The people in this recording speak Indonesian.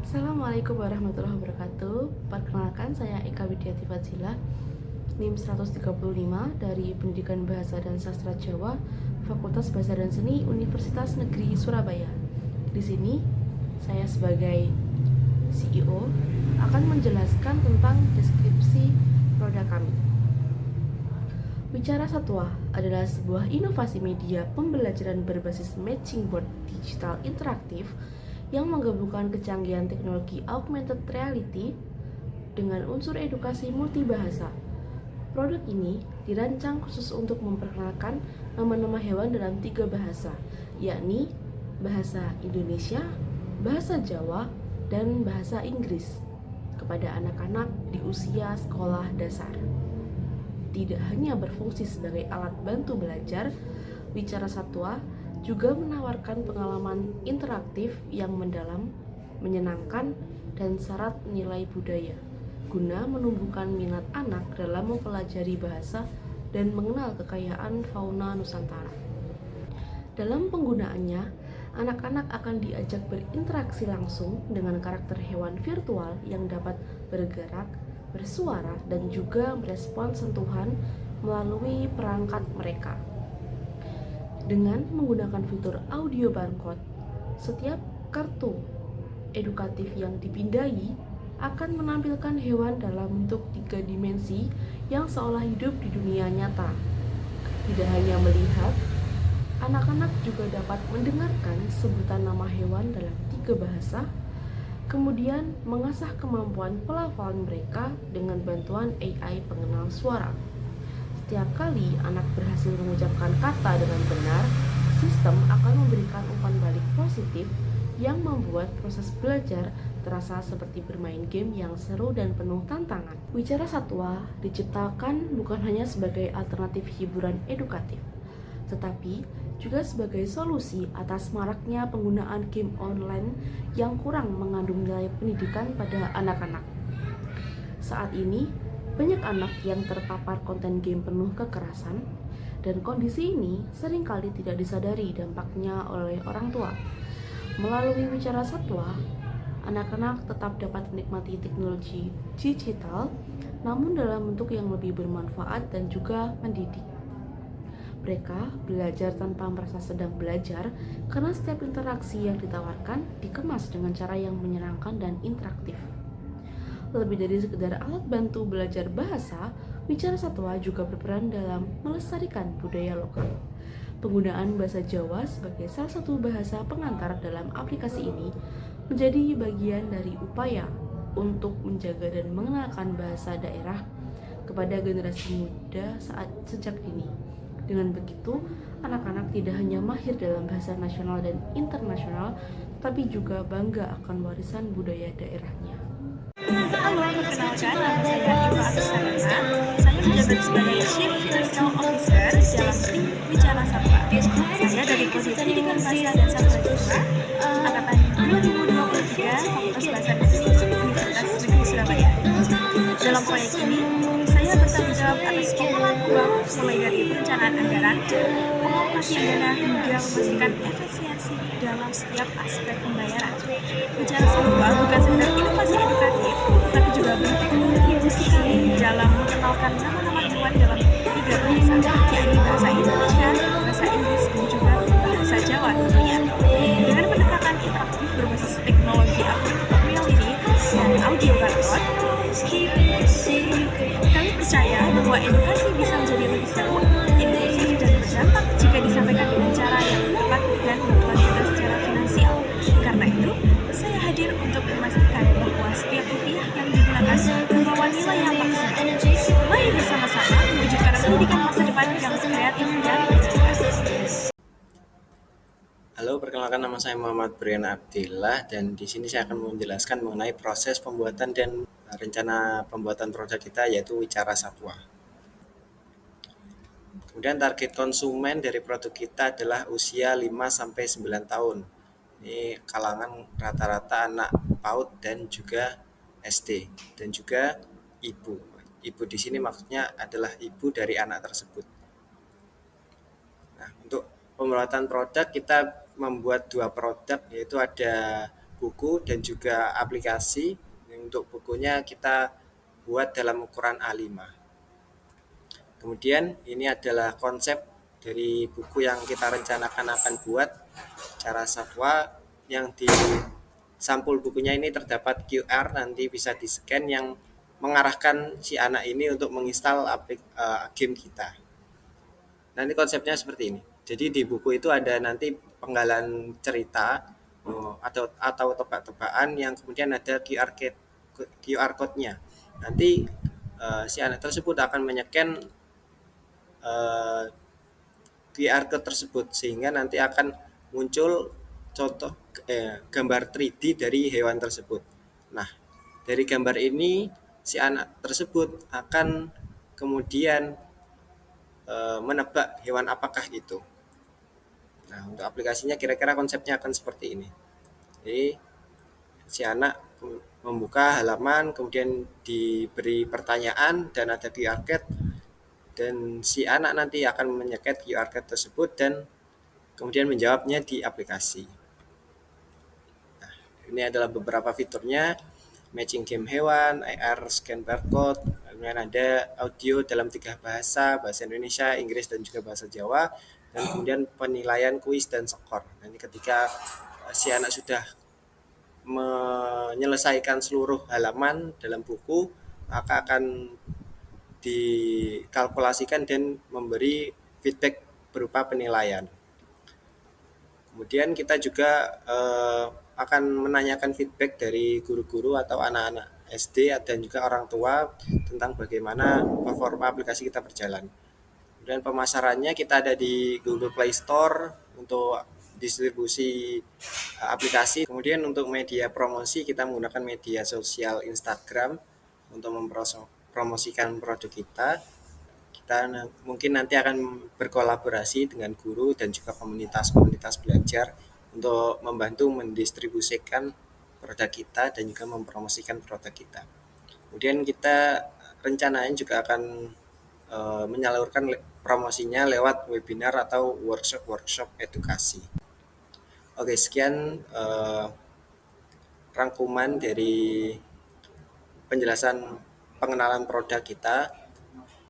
Assalamualaikum warahmatullahi wabarakatuh. Perkenalkan, saya Eka Widiati Fadzila, NIM 135 dari Pendidikan Bahasa dan Sastra Jawa, Fakultas Bahasa dan Seni, Universitas Negeri Surabaya. Di sini saya sebagai CEO akan menjelaskan tentang deskripsi produk kami. Wicara Satwa adalah sebuah inovasi media pembelajaran berbasis matching board digital interaktif yang menggabungkan kecanggihan teknologi augmented reality dengan unsur edukasi multibahasa. Produk ini dirancang khusus untuk memperkenalkan nama-nama hewan dalam 3 bahasa, yakni bahasa Indonesia, bahasa Jawa, dan bahasa Inggris kepada anak-anak di usia sekolah dasar. Tidak hanya berfungsi sebagai alat bantu belajar, Wicara Satwa juga menawarkan pengalaman interaktif yang mendalam, menyenangkan, dan syarat nilai budaya, guna menumbuhkan minat anak dalam mempelajari bahasa dan mengenal kekayaan fauna Nusantara. Dalam penggunaannya, anak-anak akan diajak berinteraksi langsung dengan karakter hewan virtual yang dapat bergerak, bersuara, dan juga merespon sentuhan melalui perangkat mereka. Dengan menggunakan fitur audio barcode, setiap kartu edukatif yang dipindai akan menampilkan hewan dalam bentuk 3 dimensi yang seolah hidup di dunia nyata. Tidak hanya melihat, anak-anak juga dapat mendengarkan sebutan nama hewan dalam 3 bahasa, kemudian mengasah kemampuan pelafalan mereka dengan bantuan AI pengenal suara. Setiap kali anak berhasil mengucapkan kata dengan benar, sistem akan memberikan umpan balik positif yang membuat proses belajar terasa seperti bermain game yang seru dan penuh tantangan. Wicara Satwa diciptakan bukan hanya sebagai alternatif hiburan edukatif, tetapi juga sebagai solusi atas maraknya penggunaan game online yang kurang mengandung nilai pendidikan pada anak-anak. Saat ini, banyak anak yang terpapar konten game penuh kekerasan, dan kondisi ini seringkali tidak disadari dampaknya oleh orang tua. Melalui Wicara Satwa, anak-anak tetap dapat menikmati teknologi digital, namun dalam bentuk yang lebih bermanfaat dan juga mendidik. Mereka belajar tanpa merasa sedang belajar karena setiap interaksi yang ditawarkan dikemas dengan cara yang menyenangkan dan interaktif. Lebih dari sekedar alat bantu belajar bahasa, Wicara Satwa juga berperan dalam melestarikan budaya lokal. Penggunaan bahasa Jawa sebagai salah satu bahasa pengantar dalam aplikasi ini menjadi bagian dari upaya untuk menjaga dan mengenalkan bahasa daerah kepada generasi muda sejak dini. Dengan begitu, anak-anak tidak hanya mahir dalam bahasa nasional dan internasional, tapi juga bangga akan warisan budaya daerahnya. Halo, perkenalkan nama saya Eva Atusana. Saya menjabat sebagai Chief Technical Officer dalam tim Wicara Satwa. Saya dari Prodi Pendidikan Bahasa dan Sastra Jawa, angkatan 2023, Fakultas Bahasa dan Sastra Universitas Negeri Surabaya. Dalam proyek ini, saya bertanggung jawab atas pengolahan uang mulai dari perencanaan anggaran, pengalokasian dana hingga memastikan efisiensi dalam setiap aspek pembayaran. Wicara Satwa bukan sekedar inovasi edukatif, tapi juga bentuk kontribusi kami dalam mengenalkan nama-nama hewan dalam 3 bahasa, yakni bahasa Indonesia, bahasa Inggris, dan juga bahasa Jawa tentunya. Dengan pendekatan interaktif berbasis teknologi augmented reality dan audio barcode, kami percaya bahwa edukasi bisa menjadi lebih seru, inklusif, dan berdampak jika disampaikan dengan cara yang tepat dan berkualitas secara finansial. Karena itu, saya hadir untuk memastikan bahwa setiap rupiah yang digunakan membawa nilai yang maksimal. Mari bersama-sama mewujudkan pendidikan masa depan yang kreatif dan cerdas. Halo, perkenalkan nama saya Muhammad Brian Abdillah dan di sini saya akan menjelaskan mengenai proses pembuatan dan rencana pembuatan produk kita yaitu Wicara Satwa. Kemudian target konsumen dari produk kita adalah usia 5 sampai 9 tahun. Ini kalangan rata-rata anak PAUD dan juga SD dan juga ibu. Ibu di sini maksudnya adalah ibu dari anak tersebut. Nah, untuk pembuatan produk kita membuat 2 produk, yaitu ada buku dan juga aplikasi. Untuk bukunya kita buat dalam ukuran A5. Kemudian ini adalah konsep dari buku yang kita rencanakan akan buat, cara satwa. Yang di sampul bukunya ini terdapat QR, nanti bisa di-scan yang mengarahkan si anak ini untuk menginstal game kita. Nanti konsepnya seperti ini. Jadi di buku itu ada nanti penggalan cerita atau tebak-tebakan yang kemudian ada QR code-nya. Nanti si anak tersebut akan menyekan QR code tersebut sehingga nanti akan muncul contoh gambar 3D dari hewan tersebut. Nah, dari gambar ini si anak tersebut akan kemudian menebak hewan apakah itu. Nah, untuk aplikasinya kira-kira konsepnya akan seperti ini. Jadi si anak membuka halaman, kemudian diberi pertanyaan dan ada QR code, dan si anak nanti akan menyekat QR code tersebut dan kemudian menjawabnya di aplikasi. Nah, ini adalah beberapa fiturnya: matching game hewan, AR scan barcode, kemudian ada audio dalam 3 bahasa, bahasa Indonesia, Inggris, dan juga bahasa Jawa, dan kemudian penilaian kuis dan skor. Nanti ketika si anak sudah menyelesaikan seluruh halaman dalam buku, maka akan dikalkulasikan dan memberi feedback berupa penilaian. Kemudian kita juga akan menanyakan feedback dari guru-guru atau anak-anak SD dan juga orang tua tentang bagaimana performa aplikasi kita berjalan. Kemudian pemasarannya kita ada di Google Play Store untuk distribusi aplikasi. Kemudian untuk media promosi kita menggunakan media sosial Instagram untuk mempromosikan produk kita. Kita mungkin nanti akan berkolaborasi dengan guru dan juga komunitas-komunitas belajar untuk membantu mendistribusikan produk kita dan juga mempromosikan produk kita. Kemudian kita rencananya juga akan menyalurkan promosinya lewat webinar atau workshop edukasi. Oke, sekian rangkuman dari penjelasan pengenalan produk kita.